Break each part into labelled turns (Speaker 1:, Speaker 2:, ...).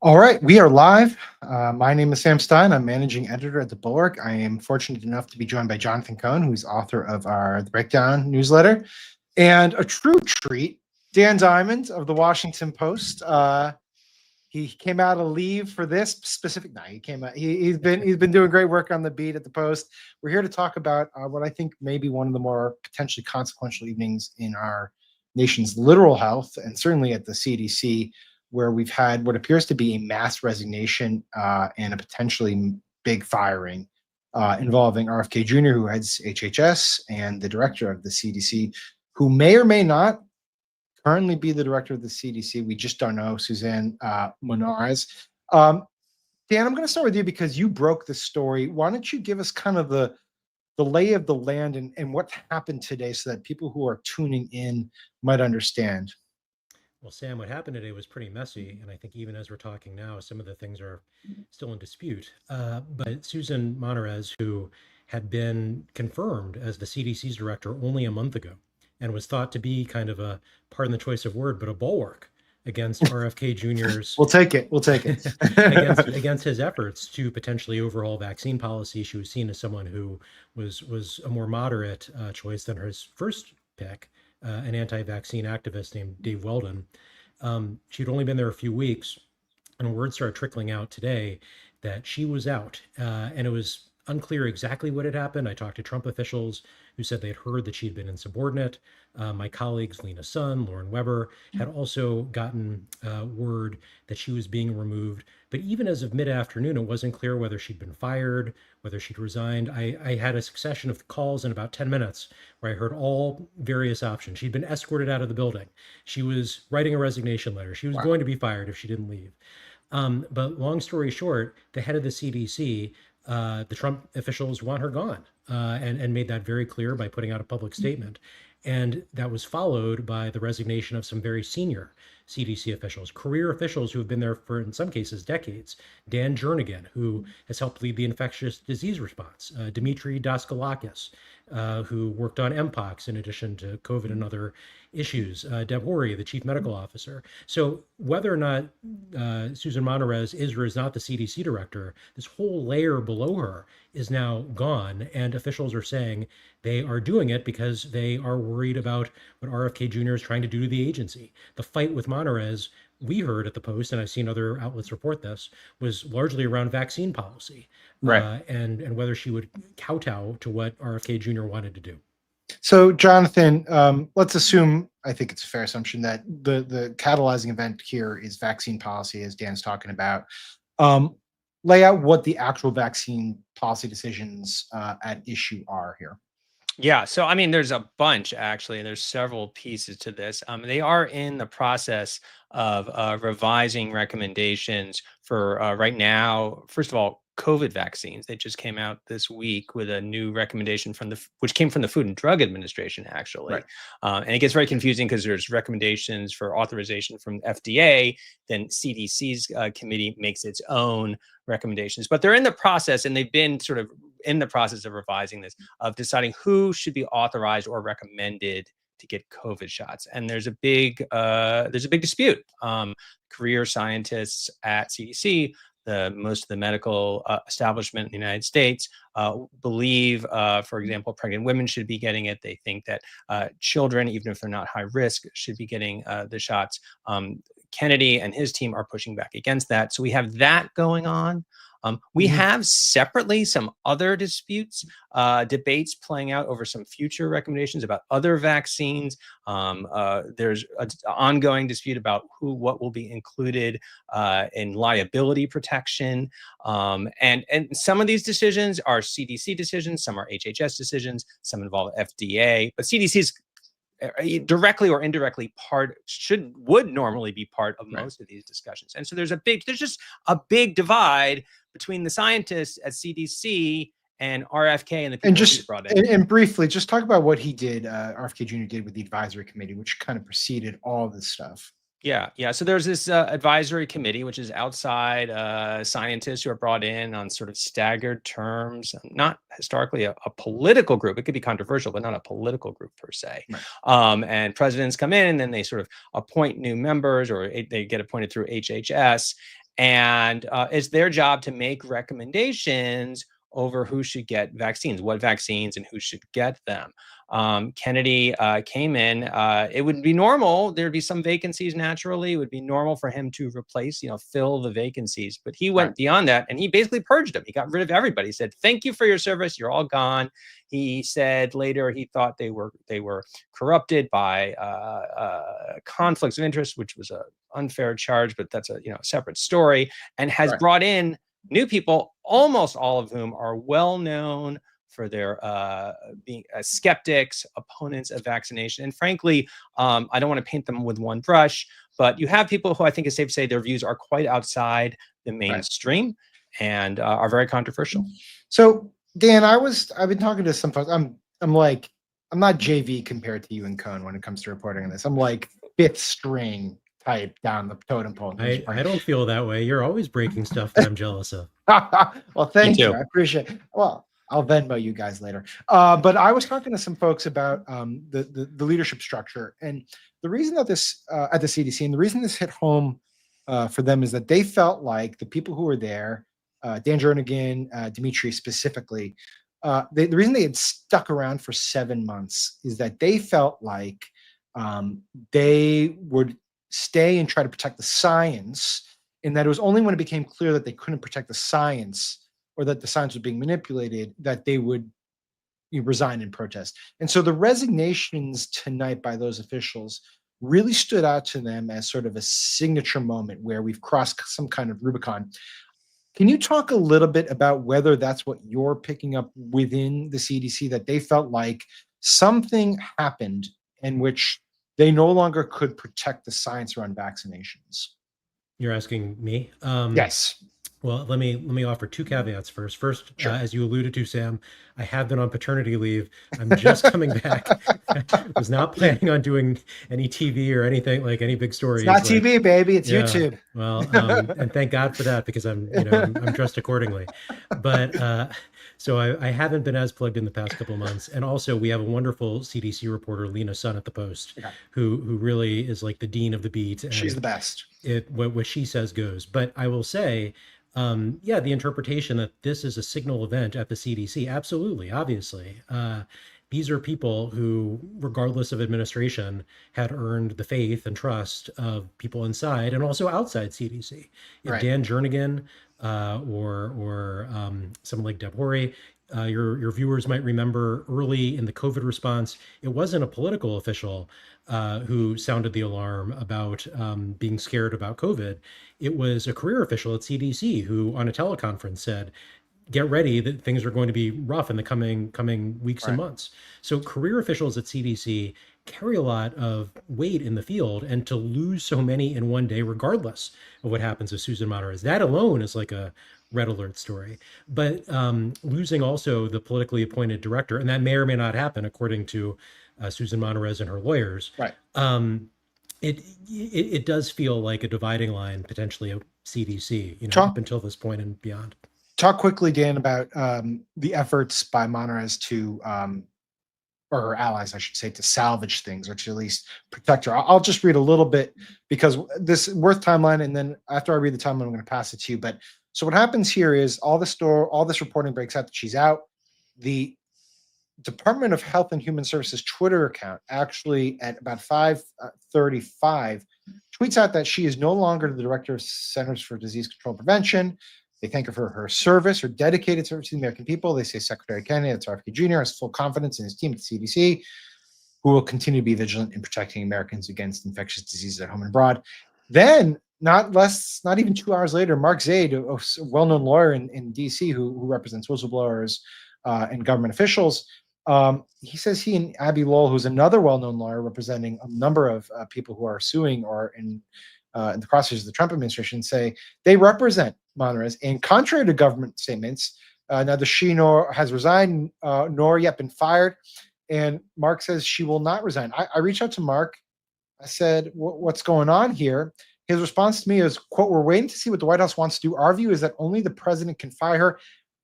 Speaker 1: All right, we are live. My name is Sam Stein. I'm managing editor at The Bulwark. I am fortunate enough to be joined by Jonathan Cohn, who's author of our The Breakdown newsletter, and a true treat, Dan Diamond of the Washington Post. He came out of leave for this specific night. He came out. He's been doing great work on the beat at the Post. We're here to talk about what I think may be one of the more potentially consequential evenings in our nation's literal health, and certainly at the CDC, where we've had what appears to be a mass resignation and a potentially big firing involving RFK Jr., who heads HHS, and the director of the CDC, who may or may not currently be the director of the CDC. We just don't know, Suzanne Monarez. Dan, I'm going to start with you because you broke the story. Why don't you give us kind of the lay of the land and what happened today so that people who are tuning in might understand?
Speaker 2: Well, Sam, what happened today was pretty messy, and I think even as we're talking now, some of the things are still in dispute. But Susan Monarez, who had been confirmed as the CDC's director only a month ago, and was thought to be kind of a, pardon the choice of word, but a bulwark against RFK Jr.'s
Speaker 1: We'll take it. We'll take it.
Speaker 2: against his efforts to potentially overhaul vaccine policy. She was seen as someone who was a more moderate choice than his first pick, an anti-vaccine activist named Dave Weldon. She'd only been there a few weeks, and word started trickling out today that she was out, and it was unclear exactly what had happened. I talked to Trump officials who said they'd heard that she'd been insubordinate. My colleagues, Lena Sun, Lauren Weber, had also gotten word that she was being removed. But even as of mid-afternoon, it wasn't clear whether she'd been fired, whether she'd resigned. I had a succession of calls in about 10 minutes where I heard all various options. She'd been escorted out of the building. She was writing a resignation letter. She was going to be fired if she didn't leave. But long story short, the head of the CDC, the Trump officials want her gone, and made that very clear by putting out a public statement. And that was followed by the resignation of some very senior CDC officials, career officials who have been there for, in some cases, decades. Dan Jernigan, who has helped lead the infectious disease response. Demetre Daskalakis, who worked on Mpox in addition to COVID and other issues. Deb Horry, the chief medical officer. So whether or not Susan Monarez is or is not the CDC director, this whole layer below her is now gone. And officials are saying they are doing it because they are worried about what RFK Jr. is trying to do to the agency. The fight with Monarez, we heard at the Post, and I've seen other outlets report this, was largely around vaccine policy,
Speaker 1: Right.
Speaker 2: And whether she would kowtow to what RFK Jr. wanted to do.
Speaker 1: So, Jonathan, let's assume, I think it's a fair assumption, that the catalyzing event here is vaccine policy, as Dan's talking about. Lay out what the actual vaccine policy decisions at issue are here.
Speaker 3: Yeah, so I mean, there's a bunch actually, and there's several pieces to this. They are in the process of revising recommendations for right now. First of all, COVID vaccines. They just came out this week with a new recommendation which came from the Food and Drug Administration, actually.
Speaker 1: Right.
Speaker 3: And it gets very confusing because there's recommendations for authorization from FDA, then CDC's committee makes its own recommendations. But they're in the process, and they've been sort of in the process of revising this, of deciding who should be authorized or recommended to get COVID shots. And there's a big dispute. Career scientists at CDC, most of the medical establishment in the United States believe, for example, pregnant women should be getting it. They think that children, even if they're not high risk, should be getting the shots. Kennedy and his team are pushing back against that. So we have that going on. We have separately some other disputes, debates playing out over some future recommendations about other vaccines. There's an ongoing dispute about what will be included in liability protection. And some of these decisions are CDC decisions, some are HHS decisions, some involve FDA, but CDC's directly or indirectly would normally be part of most of these discussions. And so there's just a big divide between the scientists at CDC and RFK and the people he's brought in.
Speaker 1: And briefly, just talk about what he did, RFK Jr. did with the advisory committee, which kind of preceded all of this stuff.
Speaker 3: Yeah. So there's this advisory committee, which is outside scientists who are brought in on sort of staggered terms, not historically a political group. It could be controversial, but not a political group per se. Right. And presidents come in and then they sort of appoint new members, or they get appointed through HHS. and it's their job to make recommendations over who should get vaccines, what vaccines, and who should get them. Kennedy came in. It would be normal. There'd be some vacancies naturally. It would be normal for him to replace, fill the vacancies. But he went beyond that, and he basically purged them. He got rid of everybody. He said, "Thank you for your service. You're all gone." He said later he thought they were corrupted by conflicts of interest, which was an unfair charge, but that's a separate story, and has brought in new people, almost all of whom are well known for their being skeptics, opponents of vaccination. And frankly, I don't want to paint them with one brush, but you have people who I think it's safe to say their views are quite outside the mainstream and are very controversial.
Speaker 1: So Dan, I've been talking to some folks. I'm not JV compared to you and Cohn when it comes to reporting on this. I'm like fifth string type down the totem pole.
Speaker 2: I don't feel that way. You're always breaking stuff that I'm jealous of.
Speaker 1: Well, thank you. I appreciate it. Well, I'll Venmo you guys later. But I was talking to some folks about the leadership structure, and the reason that this at the CDC, and the reason this hit home for them is that they felt like the people who were there, Dan Jernigan, Demetre specifically, the reason they had stuck around for 7 months is that they felt like they would stay and try to protect the science, and that it was only when it became clear that they couldn't protect the science or that the science was being manipulated that they would resign in protest. And so the resignations tonight by those officials really stood out to them as sort of a signature moment where we've crossed some kind of Rubicon. Can you talk a little bit about whether that's what you're picking up within the CDC, that they felt like something happened in which they no longer could protect the science around vaccinations?
Speaker 2: You're asking me?
Speaker 1: Yes.
Speaker 2: Well, let me offer two caveats first. First,
Speaker 1: Sure.
Speaker 2: As you alluded to, Sam, I have been on paternity leave. I'm just coming back. I was not planning on doing any TV or anything, like any big stories.
Speaker 1: It's not TV, baby. It's YouTube.
Speaker 2: Well, and thank God for that, because I'm dressed accordingly. But so I haven't been as plugged in the past couple of months. And also, we have a wonderful CDC reporter, Lena Sun at the Post, who really is like the dean of the beat. And
Speaker 1: she's the best.
Speaker 2: What she says goes. But I will say, the interpretation that this is a signal event at the CDC, absolutely, obviously. These are people who, regardless of administration, had earned the faith and trust of people inside and also outside CDC. If Dan Jernigan or someone like Deb Horry, your viewers might remember early in the COVID response, it wasn't a political official who sounded the alarm about being scared about COVID. It was a career official at CDC who, on a teleconference, said, "Get ready, that things are going to be rough in the coming weeks and months." So career officials at CDC carry a lot of weight in the field, and to lose so many in one day, regardless of what happens with Susan Monterez, that alone is like a red alert story. But losing also the politically appointed director, and that may or may not happen according to Susan Monterez and her lawyers. It does feel like a dividing line potentially of CDC, up until this point and beyond.
Speaker 1: Talk quickly, Dan, about the efforts by Monterez to, or her allies, I should say, to salvage things or to at least protect her. I'll just read a little bit because this is worth timeline, and then after I read the timeline, I'm going to pass it to you. But so what happens here is all this reporting breaks out that she's out. The Department of Health and Human Services Twitter account actually at about 5:35 tweets out that she is no longer the director of Centers for Disease Control and Prevention. They thank her for her service, her dedicated service to the American people. They say Secretary Kennedy, that's RFK Jr., has full confidence in his team at the CDC, who will continue to be vigilant in protecting Americans against infectious diseases at home and abroad. Then, not even 2 hours later, Mark Zaid, a well-known lawyer in DC who represents whistleblowers and government officials, he says he and Abby Lowell, who's another well-known lawyer representing a number of people who are suing or in the crosshairs of the Trump administration, say they represent Monterez. And contrary to government statements, neither she nor has resigned nor yet been fired. And Mark says she will not resign. I reached out to Mark. I said, what's going on here? His response to me is, quote, "We're waiting to see what the White House wants to do. Our view is that only the president can fire her."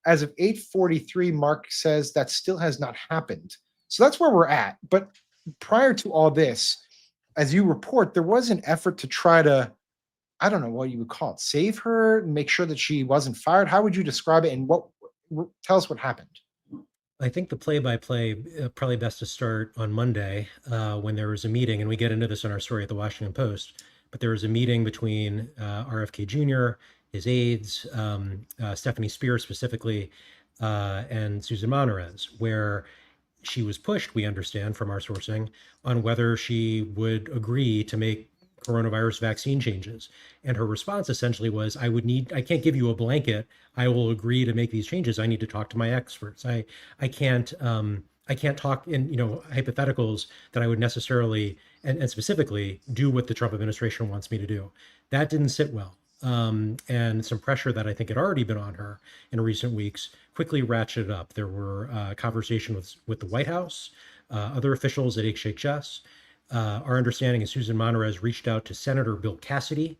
Speaker 1: As of 8:43, Mark says that still has not happened. So that's where we're at. But prior to all this, as you report, there was an effort to try to I don't know what you would call it, save her, make sure that she wasn't fired? How would you describe it? And tell us what happened.
Speaker 2: I think the play-by-play probably best to start on Monday when there was a meeting, and we get into this in our story at the Washington Post. But there was a meeting between RFK Jr., his aides, Stephanie Spears specifically, and Susan Monterez, where she was pushed, we understand from our sourcing, on whether she would agree to make coronavirus vaccine changes. And her response essentially was, I can't give you a blanket. I will agree to make these changes. I need to talk to my experts. I can't talk in, hypotheticals that I would necessarily and specifically do what the Trump administration wants me to do. That didn't sit well. And some pressure that I think had already been on her in recent weeks quickly ratcheted up. There were conversations with the White House, other officials at HHS. Our understanding is Susan Monterez reached out to Senator Bill Cassidy,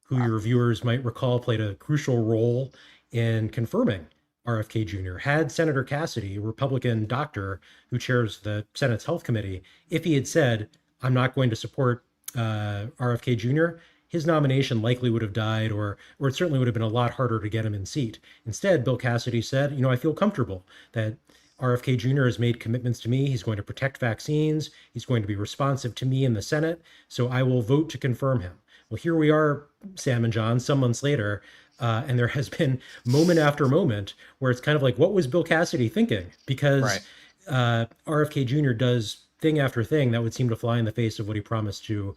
Speaker 2: who your viewers might recall played a crucial role in confirming RFK Jr. Had Senator Cassidy, a Republican doctor who chairs the Senate's Health Committee, if he had said, I'm not going to support RFK Jr., his nomination likely would have died, or it certainly would have been a lot harder to get him in seat. Instead, Bill Cassidy said, I feel comfortable that RFK Jr. has made commitments to me. He's going to protect vaccines. He's going to be responsive to me in the Senate. So I will vote to confirm him. Well, here we are, Sam and John, some months later, and there has been moment after moment where it's kind of like, what was Bill Cassidy thinking? Because RFK Jr. does thing after thing that would seem to fly in the face of what he promised to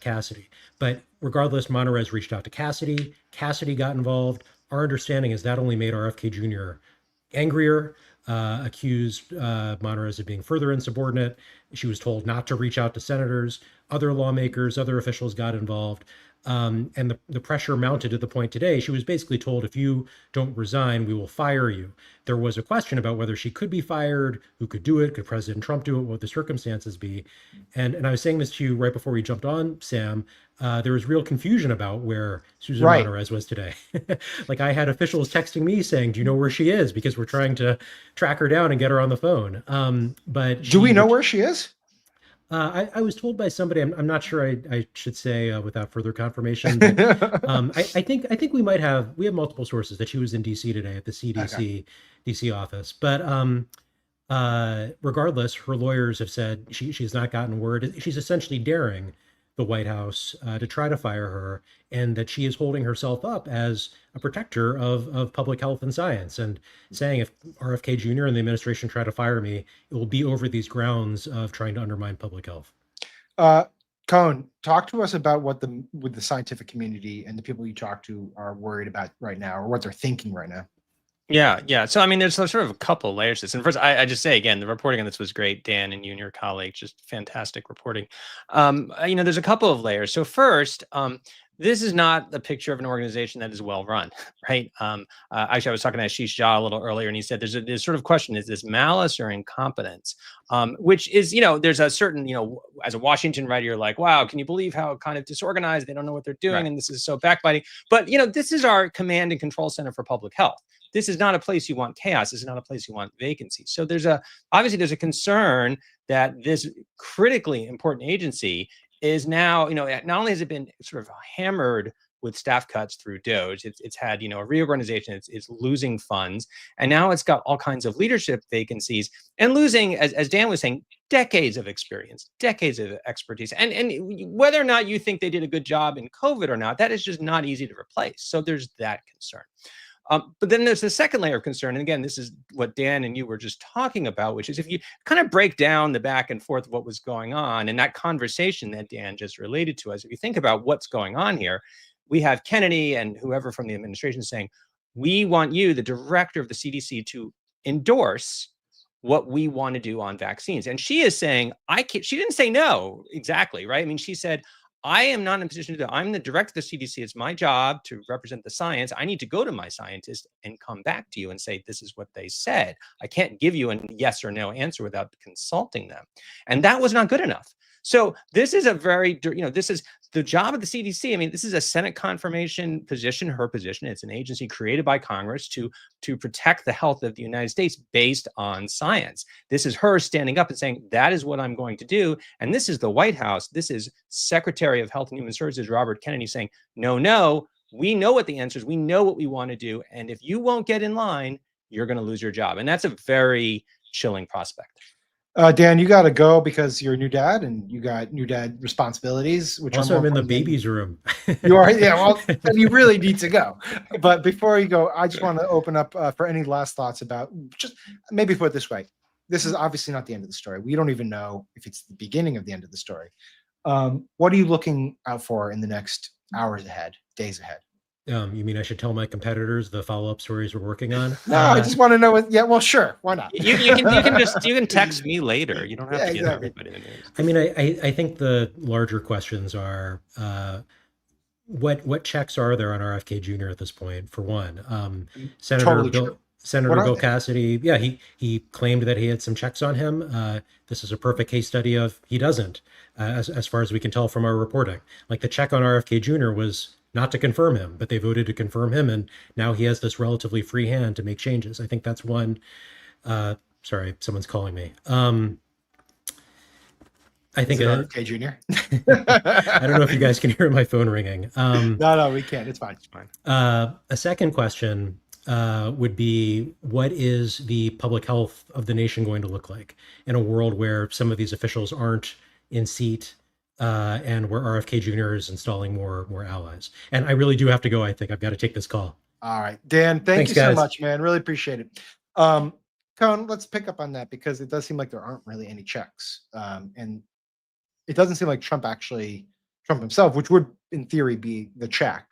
Speaker 2: Cassidy. But regardless, Monterez reached out to Cassidy. Cassidy got involved. Our understanding is that only made RFK Jr. angrier, accused Monterez of being further insubordinate. She was told not to reach out to senators. Other lawmakers, other officials got involved. And the pressure mounted to the point today. She was basically told, if you don't resign, we will fire you. There was a question about whether she could be fired, who could do it, could President Trump do it, what would the circumstances be? And I was saying this to you right before we jumped on, Sam. There was real confusion about where Susan Monterez was today. Like, I had officials texting me saying, do you know where she is? Because we're trying to track her down and get her on the phone. But
Speaker 1: do we know where she is?
Speaker 2: I was told by somebody, I'm not sure I should say without further confirmation, but I think we have multiple sources that she was in DC today at the CDC DC office. But regardless, her lawyers have said she's not gotten word. She's essentially daring the White House to try to fire her, and that she is holding herself up as a protector of public health and science, and saying if RFK Jr. and the administration try to fire me, it will be over these grounds of trying to undermine public health.
Speaker 1: Cohn, talk to us about what the scientific community and the people you talk to are worried about right now, or what they're thinking right now.
Speaker 3: Yeah. So, I mean, there's sort of a couple layers to this. And first, I just say, again, the reporting on this was great. Dan and you and your colleague, just fantastic reporting. There's a couple of layers. So first, this is not the picture of an organization that is well run, right? Actually, I was talking to Ashish Jha a little earlier, and he said there's sort of question, is this malice or incompetence? Which is, there's a certain, as a Washington writer, you're like, wow, can you believe how kind of disorganized, they don't know what they're doing, and this is so backbiting. But, this is our command and control center for public health. This is not a place you want chaos. This is not a place you want vacancy. So obviously there's a concern that this critically important agency is now, not only has it been sort of hammered with staff cuts through DOGE, it's had, a reorganization, it's losing funds, and now it's got all kinds of leadership vacancies and losing, as Dan was saying, decades of experience, decades of expertise. And whether or not you think they did a good job in COVID or not, that is just not easy to replace. So there's that concern. But then there's the second layer of concern. And again, this is what Dan and you were just talking about, which is if you kind of break down the back and forth of what was going on and that conversation that Dan just related to us, if you think about what's going on here, we have Kennedy and whoever from the administration saying, we want you, the director of the CDC, to endorse what we want to do on vaccines. And she is saying, she didn't say no exactly, right? I mean, she said, I am not in a position to do. I'm the director of the CDC. It's my job to represent the science. I need to go to my scientists and come back to you and say, this is what they said. I can't give you a yes or no answer without consulting them. And that was not good enough. So this is a very, this is the job of the CDC. I mean, this is a Senate confirmation position, her position. It's an agency created by Congress to protect the health of the United States based on science. This is her standing up and saying, that is what I'm going to do. And this is the White House. This is Secretary of Health and Human Services, Robert Kennedy, saying, no, we know what the answer is. We know what we want to do. And if you won't get in line, you're going to lose your job. And that's a very chilling prospect.
Speaker 1: Dan, you got to go because you're a new dad and you got new dad responsibilities. Which
Speaker 2: also, I'm in the baby's room.
Speaker 1: You are, yeah. Well, then you really need to go. But before you go, I just want to open up for any last thoughts about, just maybe put it this way: this is obviously not the end of the story. We don't even know if it's the beginning of the end of the story. What are you looking out for in the next hours ahead, days ahead?
Speaker 2: You mean I should tell my competitors the follow-up stories we're working on?
Speaker 1: No, I just want to know what. Yeah, well, sure, why not?
Speaker 3: You can text me later. You don't have to get everybody the news.
Speaker 2: I mean, I think the larger questions are what checks are there on RFK Jr. at this point? For one, Senator Bill Cassidy, yeah, he claimed that he had some checks on him. This is a perfect case study of he doesn't, as far as we can tell from our reporting. Like the check on RFK Jr. was not to confirm him, but they voted to confirm him, and now he has this relatively free hand to make changes. I think that's one. Sorry, someone's calling me. I think
Speaker 1: RFK Jr.
Speaker 2: I don't know if you guys can hear my phone ringing.
Speaker 1: No, we can't. It's fine. It's fine.
Speaker 2: A second question would be, what is the public health of the nation going to look like in a world where some of these officials aren't in seat? And where RFK Jr. is installing more allies. And I really do have to go. I think I've got to take this call.
Speaker 1: All right, Dan, thanks you so much, man. Really appreciate it. Cohn, let's pick up on that because it does seem like there aren't really any checks. And it doesn't seem like Trump himself, which would in theory be the check,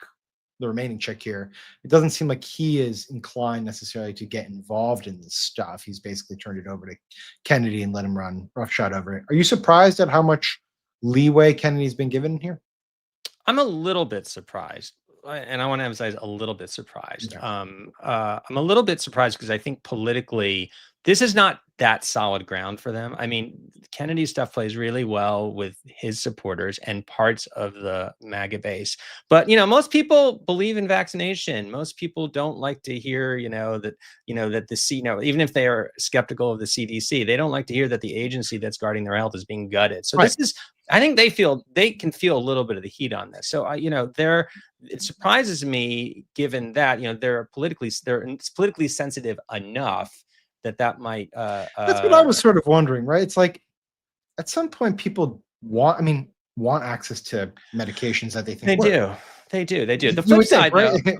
Speaker 1: the remaining check here. It doesn't seem like he is inclined necessarily to get involved in this stuff. He's basically turned it over to Kennedy and let him run roughshod over it. Are you surprised at how much leeway Kennedy's been given here?
Speaker 3: I'm a little bit surprised, and I want to emphasize a little bit surprised.
Speaker 1: Okay.
Speaker 3: I'm a little bit surprised because I think politically this is not that solid ground for them. I mean, Kennedy's stuff plays really well with his supporters and parts of the MAGA base. But, most people believe in vaccination. Most people don't like to hear, that even if they are skeptical of the CDC, they don't like to hear that the agency that's guarding their health is being gutted. So This is, I think they can feel a little bit of the heat on this. So, it surprises me given that, they're politically sensitive enough that might
Speaker 1: that's what I was sort of wondering, right? It's like at some point people want access to medications that they think
Speaker 3: they do. The flip side,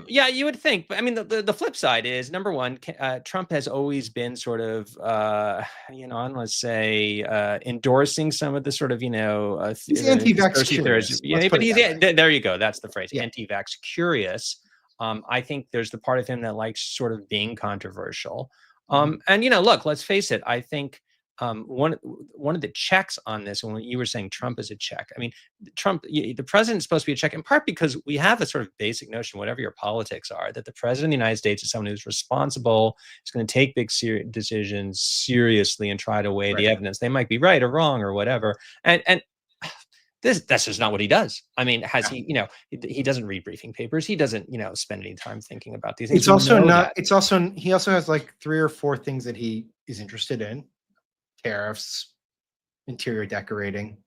Speaker 3: yeah, you would think. But I mean, the flip side is, number one, Trump has always been sort of, I don't want to say endorsing some of the sort of,
Speaker 1: he's anti-vax curious.
Speaker 3: But there you go. That's the phrase, anti-vax curious. I think there's the part of him that likes sort of being controversial. And look, let's face it. I think one of the checks on this, when you were saying Trump is a check, I mean, the president is supposed to be a check in part because we have a sort of basic notion, whatever your politics are, that the president of the United States is someone who's responsible, is going to take big decisions seriously and try to weigh the evidence. They might be right or wrong or whatever. And that's just not what he does. I mean, he doesn't read briefing papers. He doesn't, spend any time thinking about these things.
Speaker 1: He also has like 3 or 4 things that he is interested in: tariffs, interior decorating,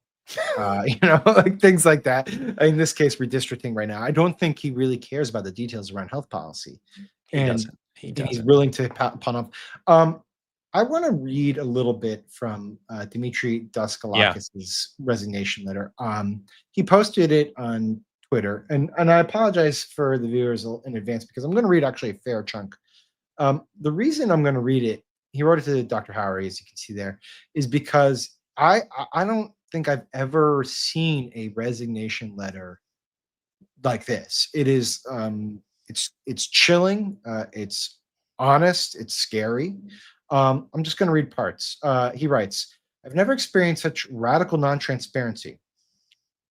Speaker 1: like things like that. In this case, redistricting right now. I don't think he really cares about the details around health policy. He doesn't. He's willing to pawn off. I want to read a little bit from Demetre Daskalakis' resignation letter. He posted it on Twitter, and I apologize for the viewers in advance because I'm going to read actually a fair chunk. The reason I'm going to read it, he wrote it to Dr. Howery, as you can see there, is because I don't think I've ever seen a resignation letter like this. It is it's chilling, it's honest, it's scary. I'm just going to read parts. He writes, "I've never experienced such radical non-transparency,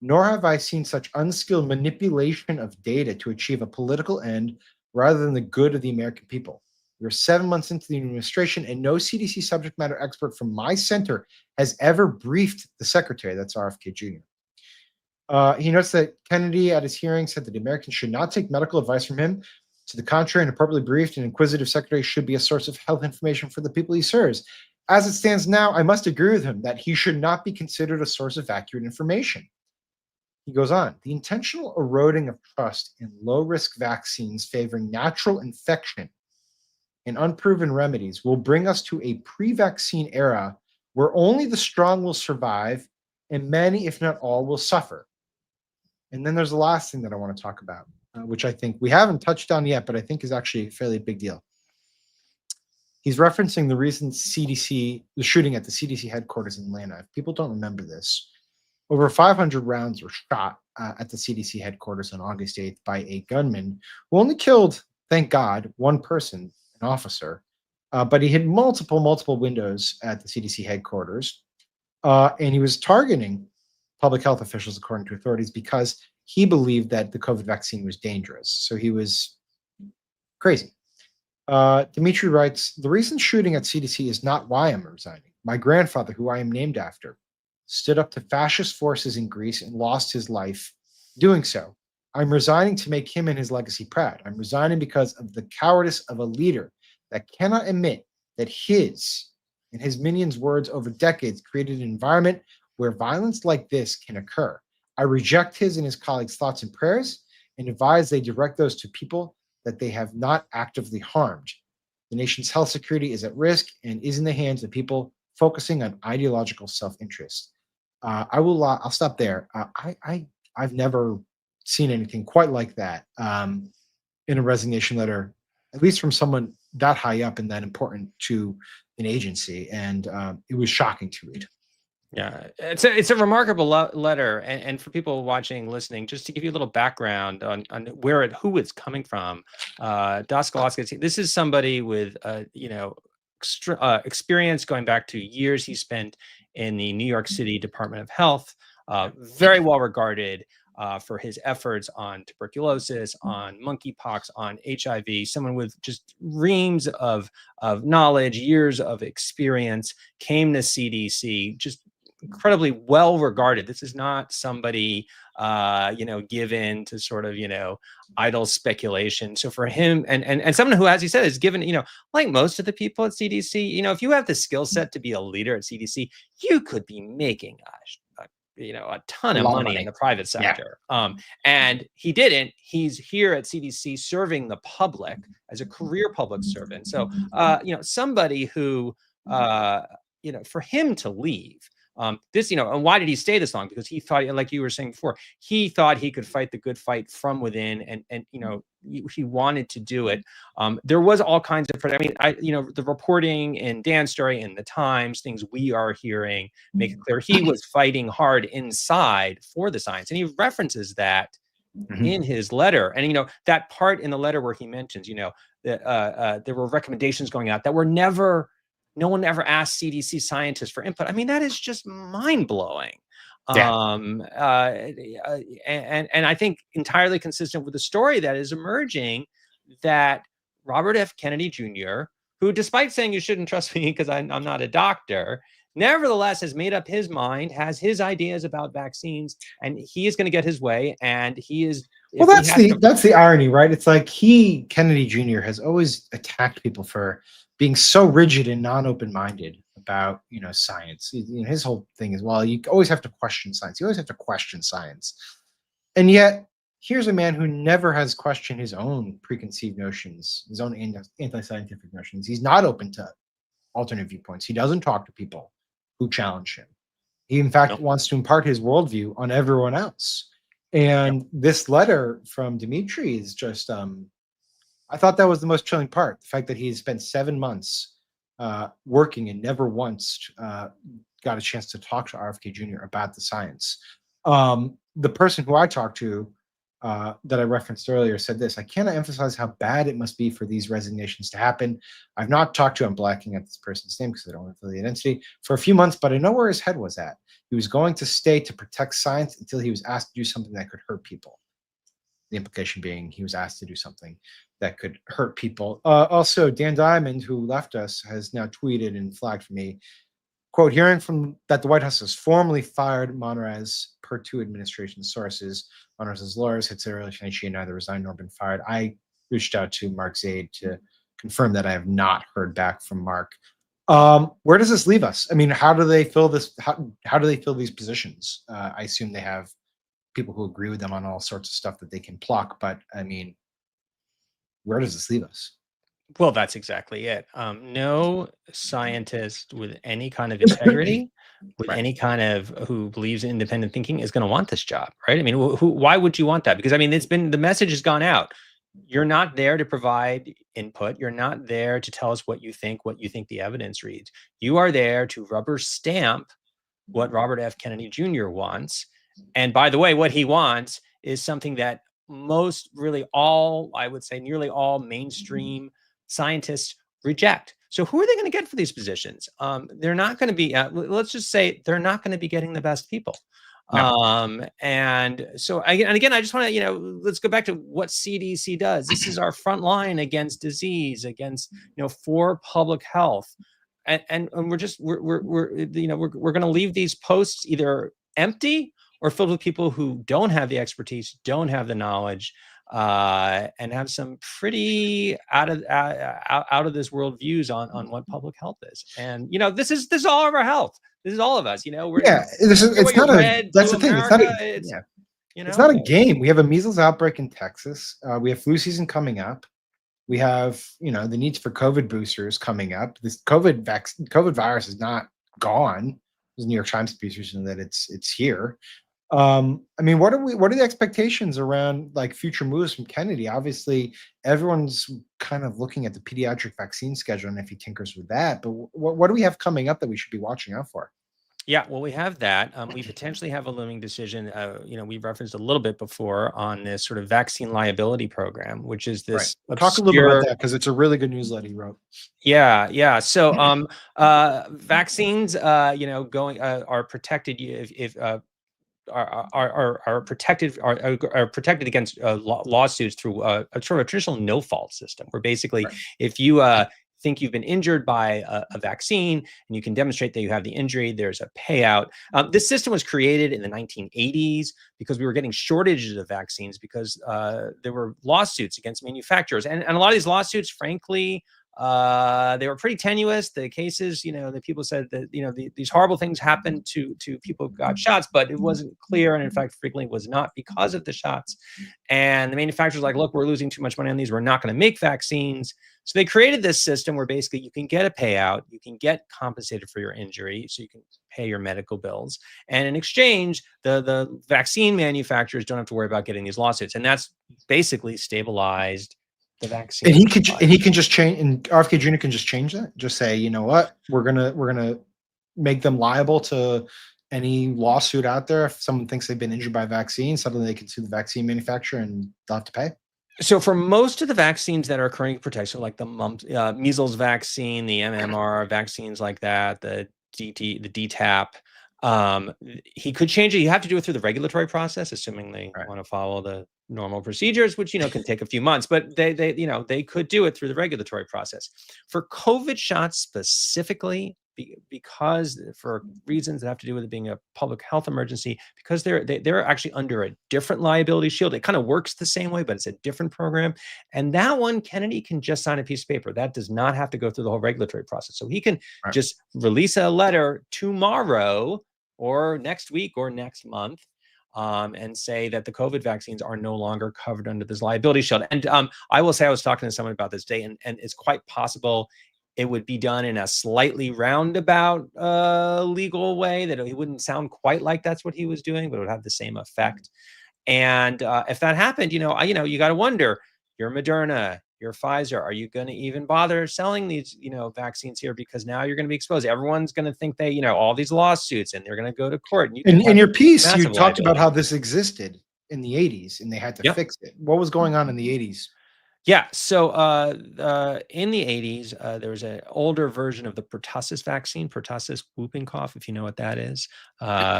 Speaker 1: nor have I seen such unskilled manipulation of data to achieve a political end rather than the good of the American people. We're 7 months into the administration, and no CDC subject matter expert from my center has ever briefed the secretary. That's RFK Jr. He notes that Kennedy at his hearing said that Americans should not take medical advice from him. To the contrary, an appropriately briefed and inquisitive secretary should be a source of health information for the people he serves. As it stands now, I must agree with him that he should not be considered a source of accurate information. He goes on, the intentional eroding of trust in low-risk vaccines favoring natural infection and unproven remedies will bring us to a pre-vaccine era where only the strong will survive and many, if not all, will suffer. And then there's the last thing that I want to talk about, which I think we haven't touched on yet, but I think is actually a fairly big deal. He's referencing the recent the shooting at the CDC headquarters in Atlanta. If people don't remember this, over 500 rounds were shot at the CDC headquarters on August 8th by a gunman who only killed, thank God, one person, an officer, but he hit multiple windows at the CDC headquarters, and he was targeting public health officials, according to authorities, because he believed that the COVID vaccine was dangerous. So he was crazy. Demetre writes, the recent shooting at CDC is not why I'm resigning. My grandfather, who I am named after, stood up to fascist forces in Greece and lost his life doing so. I'm resigning to make him and his legacy proud. I'm resigning because of the cowardice of a leader that cannot admit that his and his minions' words over decades created an environment where violence like this can occur. I reject his and his colleagues' thoughts and prayers and advise they direct those to people that they have not actively harmed. The nation's health security is at risk and is in the hands of people focusing on ideological self-interest. I'll stop there. I've never seen anything quite like that in a resignation letter, at least from someone that high up and that important to an agency. And it was shocking to read.
Speaker 3: Yeah, it's a remarkable letter, and for people watching, listening, just to give you a little background on who it's coming from. Daskalakis, this is somebody with experience going back to years he spent in the New York City Department of Health, very well regarded for his efforts on tuberculosis, on monkeypox, on HIV. Someone with just reams of knowledge, years of experience, came to CDC, just incredibly well regarded. This is not somebody given to sort of idle speculation. So for him, and someone who, as he said, is given, like most of the people at CDC, if you have the skill set to be a leader at CDC, you could be making a ton of money in the private sector. Yeah. And he didn't. He's here at CDC serving the public as a career public servant. So somebody who for him to leave. And why did he stay this long? Because he thought, like you were saying before, he thought he could fight the good fight from within, and he wanted to do it. There was all kinds of, the reporting in Dan's story in the Times, things we are hearing make it clear he was fighting hard inside for the science, and he references that in his letter. And that part in the letter where he mentions, that there were recommendations going out that were never. No one ever asked CDC scientists for input. I mean, that is just mind-blowing. Yeah. And I think entirely consistent with the story that is emerging, that Robert F. Kennedy Jr., who, despite saying you shouldn't trust me because I'm not a doctor, nevertheless has made up his mind, has his ideas about vaccines, and he is going to get his way. And he is.
Speaker 1: Well, that's the irony, right? It's like Kennedy Jr. has always attacked people for being so rigid and non-open-minded about, science. His whole thing is, well, you always have to question science. You always have to question science. And yet, here's a man who never has questioned his own preconceived notions, his own anti-scientific notions. He's not open to alternate viewpoints. He doesn't talk to people who challenge him. He, in fact, wants to impart his worldview on everyone else. And this letter from Demetre is just... I thought that was the most chilling part. The fact that he spent 7 months working and never once got a chance to talk to RFK Jr. about the science. The person who I talked to that I referenced earlier said this: I cannot emphasize how bad it must be for these resignations to happen. I've not talked to him, blacking out this person's name because I don't want to feel the identity, for a few months, but I know where his head was at. He was going to stay to protect science until he was asked to do something that could hurt people. The implication being he was asked to do something that could hurt people. Also, Dan Diamond, who left us, has now tweeted and flagged for me, quote, hearing from that the White House has formally fired Monrez per two administration sources. Monrez's lawyers had said earlier tonight she had neither resigned nor been fired. I reached out to Mark Zaid to confirm that I have not heard back from Mark. Where does this leave us? I mean, how do they fill this? How do they fill these positions? I assume they have people who agree with them on all sorts of stuff that they can pluck. But I mean, where does this leave us?
Speaker 3: Well, that's exactly it. No scientist with any kind of integrity, with
Speaker 1: Right.
Speaker 3: any kind of who believes in independent thinking is going to want this job, right? I mean, why would you want that? Because I mean, the message has gone out. You're not there to provide input. You're not there to tell us what you think the evidence reads. You are there to rubber stamp what Robert F. Kennedy Jr. wants. And by the way, what he wants is something that nearly all mainstream scientists reject. So who are they going to get for these positions? They're not going to be, let's just say they're not going to be getting the best people.
Speaker 1: No.
Speaker 3: And so again, I just want to, let's go back to what CDC does. This is our front line against disease, against, for public health. And we're going to leave these posts either empty or filled with people who don't have the expertise, don't have the knowledge, and have some pretty out of this world views on what public health is. And this is all of our health. This is all of us.
Speaker 1: It's not a. That's the thing. It's not a game. We have a measles outbreak in Texas. We have flu season coming up. We have the needs for COVID boosters coming up. This COVID virus is not gone. There's a New York Times piece recently that it's here. I mean, what are the expectations around like future moves from Kennedy? Obviously, everyone's kind of looking at the pediatric vaccine schedule and if he tinkers with that. But what do we have coming up that we should be watching out for?
Speaker 3: Yeah, well, we have that. We potentially have a looming decision. We've referenced a little bit before on this sort of vaccine liability program, which is this.
Speaker 1: Right. Talk a little bit about that because it's a really good newsletter you wrote.
Speaker 3: Yeah. So, vaccines, are protected if are protected against lawsuits through a sort of traditional no fault system, where basically if you think you've been injured by a vaccine and you can demonstrate that you have the injury, there's a payout. This system was created in the 1980s because we were getting shortages of vaccines because there were lawsuits against manufacturers. And a lot of these lawsuits, frankly, they were pretty tenuous. The cases, the people said that, these horrible things happened to people who got shots, but it wasn't clear. And in fact, frequently was not because of the shots. And the manufacturers were like, look, we're losing too much money on these. We're not going to make vaccines. So they created this system where basically you can get a payout, you can get compensated for your injury, so you can pay your medical bills. And in exchange, the vaccine manufacturers don't have to worry about getting these lawsuits. And that's basically stabilized the vaccine.
Speaker 1: And he can just change, and RFK Jr. can just change that. Just say, you know what, we're gonna make them liable to any lawsuit out there. If someone thinks they've been injured by a vaccine, suddenly they can sue the vaccine manufacturer and they'll have to pay.
Speaker 3: So for most of the vaccines that are currently protected, so like the measles vaccine, the MMR vaccines like that, the DTaP, he could change it. You have to do it through the regulatory process, assuming they want to follow the normal procedures, which can take a few months. But they could do it through the regulatory process. For COVID shots specifically, because for reasons that have to do with it being a public health emergency, because they're actually under a different liability shield. It kind of works the same way, but it's a different program. And that one, Kennedy can just sign a piece of paper. That does not have to go through the whole regulatory process. So he can just release a letter tomorrow or next week or next month, and say that the COVID vaccines are no longer covered under this liability shield. And I will say, I was talking to someone about this today, and it's quite possible it would be done in a slightly roundabout legal way, that it wouldn't sound quite like that's what he was doing, but it would have the same effect. And if that happened, you got to wonder, you're Moderna, you're Pfizer, are you going to even bother selling these, vaccines here? Because now you're going to be exposed. Everyone's going to think they, all these lawsuits, and they're going to go to court. And
Speaker 1: in your piece, you talked about how this existed in the 80s and they had to fix it. What was going on in the 80s?
Speaker 3: Yeah. So in the 80s, there was an older version of the pertussis vaccine, pertussis whooping cough, if you know what that is,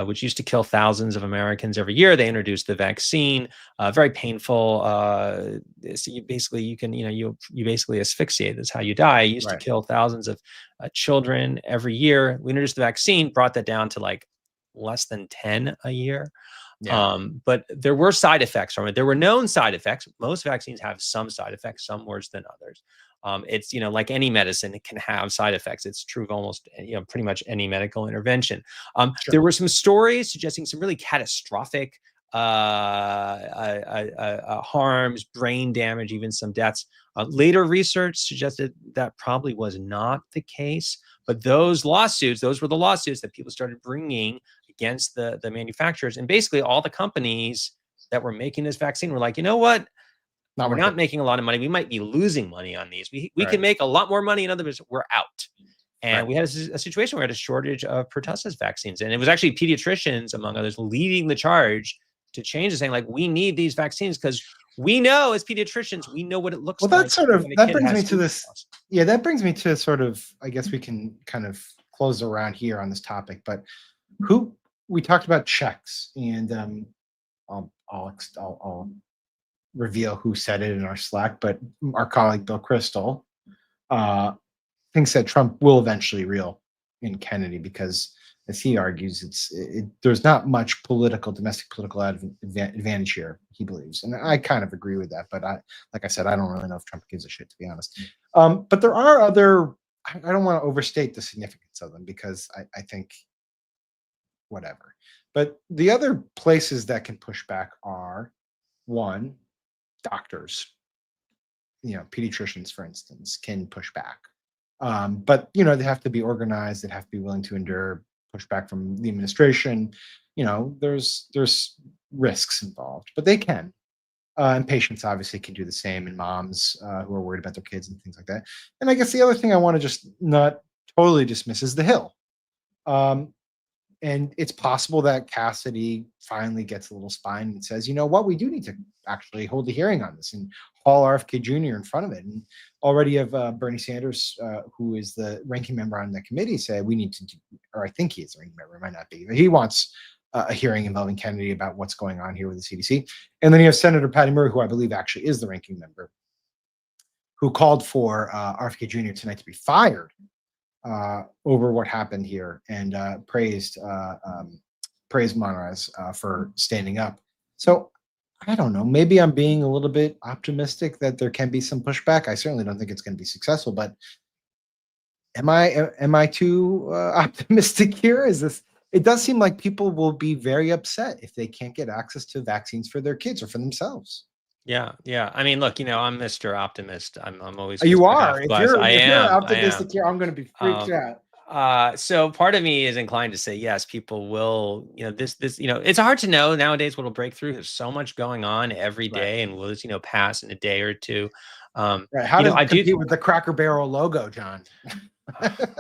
Speaker 3: which used to kill thousands of Americans every year. They introduced the vaccine, very painful. So you basically, you basically asphyxiate. That's how you die. It used to kill thousands of children every year. We introduced the vaccine, brought that down to like less than 10 a year. But there were side effects from it. There were known side effects. Most vaccines have some side effects, some worse than others. It's, like any medicine, it can have side effects. It's true of almost, pretty much any medical intervention. There were some stories suggesting some really catastrophic harms, brain damage, even some deaths. Later research suggested that probably was not the case. But those were the lawsuits that people started bringing against the manufacturers. And basically all the companies that were making this vaccine were like, you know what? We're not making a lot of money. We might be losing money on these. We can make a lot more money. In other words, we're out. And we had a situation where we had a shortage of pertussis vaccines. And it was actually pediatricians, among others, leading the charge to change it, saying like, we need these vaccines because we know as pediatricians, we know what it looks like.
Speaker 1: Well, that brings me to this. Yeah, that brings me to sort of, I guess we can kind of close around here on this topic, but we talked about checks, and I'll reveal who said it in our Slack, but our colleague Bill Kristol thinks that Trump will eventually reel in Kennedy because, as he argues, there's not much domestic political advantage here, he believes, and I kind of agree with that. But like I said, I don't really know if Trump gives a shit, to be honest. But there are other. I don't want to overstate the significance of them because I think whatever. But the other places that can push back are, one, doctors. Pediatricians, for instance, can push back. But they have to be organized. They have to be willing to endure pushback from the administration. There's risks involved, but they can. And patients obviously can do the same, and moms who are worried about their kids and things like that. And I guess the other thing I want to just not totally dismiss is the Hill. And it's possible that Cassidy finally gets a little spine and says, you know what, we do need to actually hold a hearing on this and haul RFK Jr. in front of it. And already have Bernie Sanders, who is the ranking member on the committee, say we need to do, or I think he is the ranking member, it might not be, but he wants a hearing involving Kennedy about what's going on here with the CDC. And then you have Senator Patty Murray, who I believe actually is the ranking member, who called for RFK Jr. tonight to be fired over what happened here, and praised Monraz for standing up. So I don't know. Maybe I'm being a little bit optimistic that there can be some pushback. I certainly don't think it's going to be successful, but am I too optimistic here? It does seem like people will be very upset if they can't get access to vaccines for their kids or for themselves.
Speaker 3: Yeah. I mean, look, I'm Mr. Optimist. I'm always.
Speaker 1: You are.
Speaker 3: If you're
Speaker 1: optimistic here, I'm going to be freaked out.
Speaker 3: So part of me is inclined to say yes. People will. This. It's hard to know nowadays what'll break through. There's so much going on every day, and will this pass in a day or two.
Speaker 1: Right. How does it compete with the Cracker Barrel logo, John?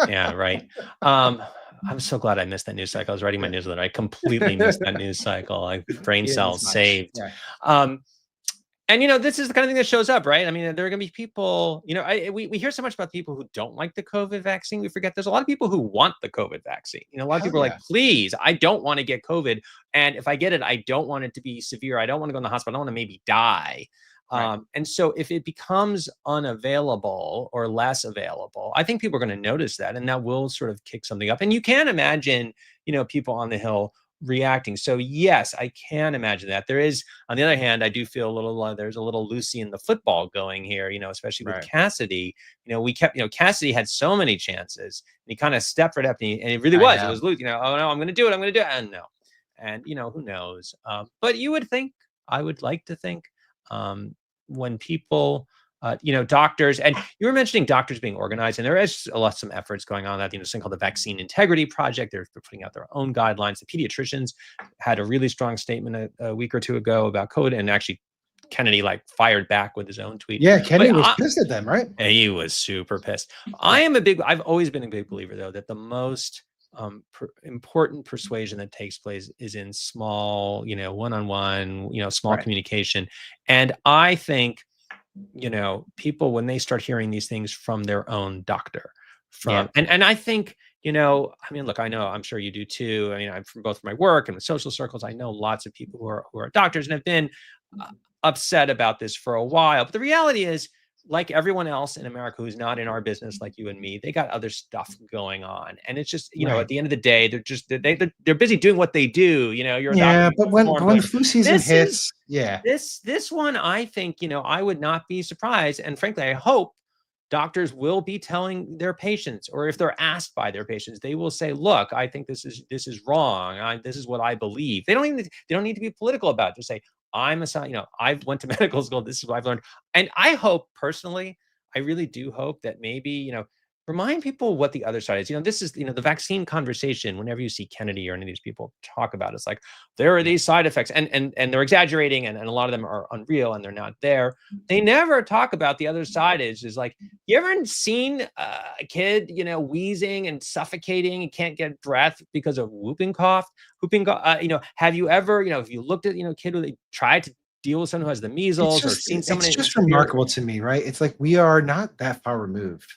Speaker 3: Yeah. Right. I'm so glad I missed that news cycle. I was writing my newsletter. I completely missed that news cycle. Like brain cells saved. Yeah. And this is the kind of thing that shows up, right? I mean, there are going to be people. We hear so much about people who don't like the COVID vaccine. We forget there's a lot of people who want the COVID vaccine. A lot of people are like, please, I don't want to get COVID, and if I get it, I don't want it to be severe. I don't want to go in the hospital. I don't want to maybe die. Right. And so if it becomes unavailable or less available, I think people are going to notice that, and that will sort of kick something up. And you can imagine, people on the Hill reacting. So yes, I can imagine that. There is, on the other hand, I do feel there's a little Lucy in the football going here, especially with Cassidy. Cassidy had so many chances, and he kind of stepped right up, and it really was. It was Lucy, oh no, I'm going to do it. And no. And, who knows? But I would like to think, when people, doctors, and you were mentioning doctors being organized, and there is some efforts going on that, this thing called the Vaccine Integrity Project. They're putting out their own guidelines. The pediatricians had a really strong statement a week or two ago about COVID, and actually Kennedy fired back with his own tweet.
Speaker 1: Yeah, Kennedy was pissed at them, right?
Speaker 3: He was super pissed. I've always been a big believer, though, that the most important persuasion that takes place is in small, one-on-one, small communication. And I think you know, people, when they start hearing these things from their own doctor,
Speaker 1: Yeah.
Speaker 3: and I think, you know, I mean, look, I know, I'm sure you do too. I mean, I'm from both my work and the social circles. I know lots of people who are doctors and have been upset about this for a while. But the reality is, like everyone else in America who's not in our business, like you and me, they got other stuff going on, and it's just, you know,
Speaker 1: Right.
Speaker 3: at the end of the day, they're busy doing what they do. You know, you're a doctor,
Speaker 1: Yeah,
Speaker 3: you
Speaker 1: but when
Speaker 3: perform,
Speaker 1: the flu season
Speaker 3: this is
Speaker 1: hits, yeah,
Speaker 3: this one, I think, you know, I would not be surprised, and frankly, I hope doctors will be telling their patients, or if they're asked by their patients, they will say, "Look, I think this is wrong. This is what I believe." They don't need to be political about it. Just say, "I'm a you know, I went to medical school. This is what I've learned." And I hope personally, I really do hope that maybe, you know, remind people what the other side is. You know, this is, you know, the vaccine conversation. Whenever you see Kennedy or any of these people talk about it, it's like there are these side effects, and they're exaggerating, and a lot of them are unreal, and they're not there. They never talk about the other side. Is like, you ever seen a kid, you know, wheezing and suffocating and can't get breath because of whooping cough? You know, have you ever, you know, if you looked at, you know, a kid who tried to deal with someone who has the measles, or seen someone
Speaker 1: it's
Speaker 3: in
Speaker 1: just
Speaker 3: severe.
Speaker 1: remarkable to me, right? It's like we are not that far removed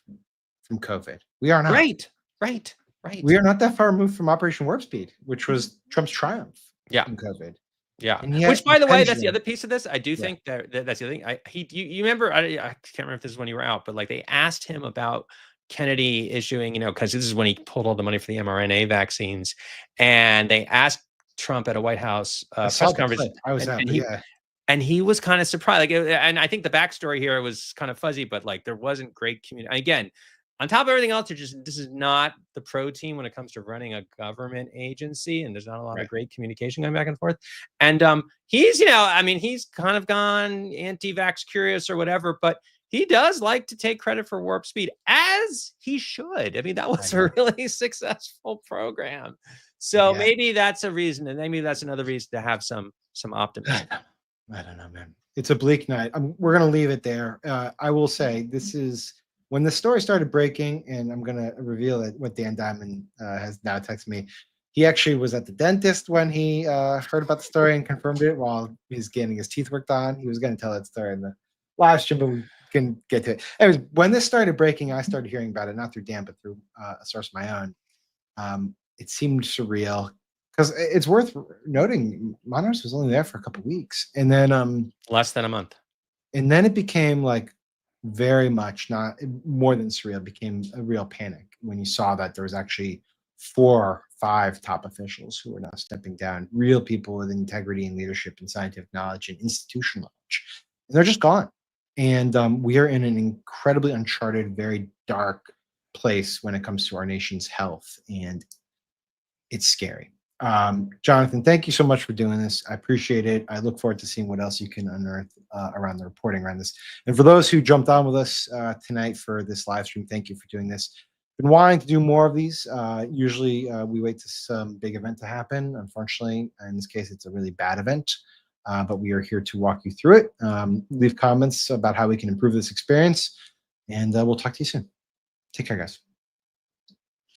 Speaker 1: from COVID. We are not.
Speaker 3: Right, right, right.
Speaker 1: We are not that far removed from Operation Warp Speed, which was Trump's triumph
Speaker 3: Yeah.
Speaker 1: in COVID.
Speaker 3: Yeah.
Speaker 1: And yet,
Speaker 3: Which, by the way, that's the
Speaker 1: pendulum-
Speaker 3: other piece of this. I do
Speaker 1: Yeah.
Speaker 3: think that's the other thing. You remember? I can't remember if this is when you were out, but like they asked him about Kennedy issuing, you know, because this is when he pulled all the money for the mRNA vaccines, and they asked Trump at a White House
Speaker 1: I saw
Speaker 3: press
Speaker 1: the
Speaker 3: conference,
Speaker 1: clip. I was out,
Speaker 3: and
Speaker 1: but
Speaker 3: he
Speaker 1: yeah,
Speaker 3: and he was kind of surprised. Like, and I think the backstory here was kind of fuzzy, but like there wasn't great community. Again, on top of everything else, this is not the pro team when it comes to running a government agency, and there's not a lot of
Speaker 1: right.
Speaker 3: great communication going back and forth. And he's, you know, I mean, he's kind of gone anti-vax curious or whatever, but he does like to take credit for Warp Speed, as he should. I mean, that was a really successful program. So
Speaker 1: Yeah.
Speaker 3: maybe that's a reason, and maybe that's another reason to have some optimism.
Speaker 1: I don't know, man. It's a bleak night. We're going to leave it there. I will say this is when the story started breaking, and I'm going to reveal it. What Dan Diamond has now texted me. He actually was at the dentist when he heard about the story and confirmed it while he's getting his teeth worked on. He was going to tell that story in the live stream, but we can get to it. Anyways, when this started breaking, I started hearing about it, not through Dan, but through a source of my own. It seemed surreal. Because it's worth noting, Monarchs was only there for a couple weeks, and then
Speaker 3: Less than a month.
Speaker 1: and then it became like very much not more than surreal. It became a real panic when you saw that there was actually 4 or 5 top officials who were now stepping down, real people with integrity and leadership and scientific knowledge and institutional knowledge, and they're just gone. And we are in an incredibly uncharted, very dark place when it comes to our nation's health, and it's scary. Jonathan, thank you so much for doing this. I appreciate it. I look forward to seeing what else you can unearth around the reporting around this. And for those who jumped on with us tonight for this live stream, thank you for doing this. Been wanting to do more of these. Usually we wait to some big event to happen. Unfortunately, in this case, it's a really bad event, but we are here to walk you through it. Leave comments about how we can improve this experience, and we'll talk to you soon. Take care, guys.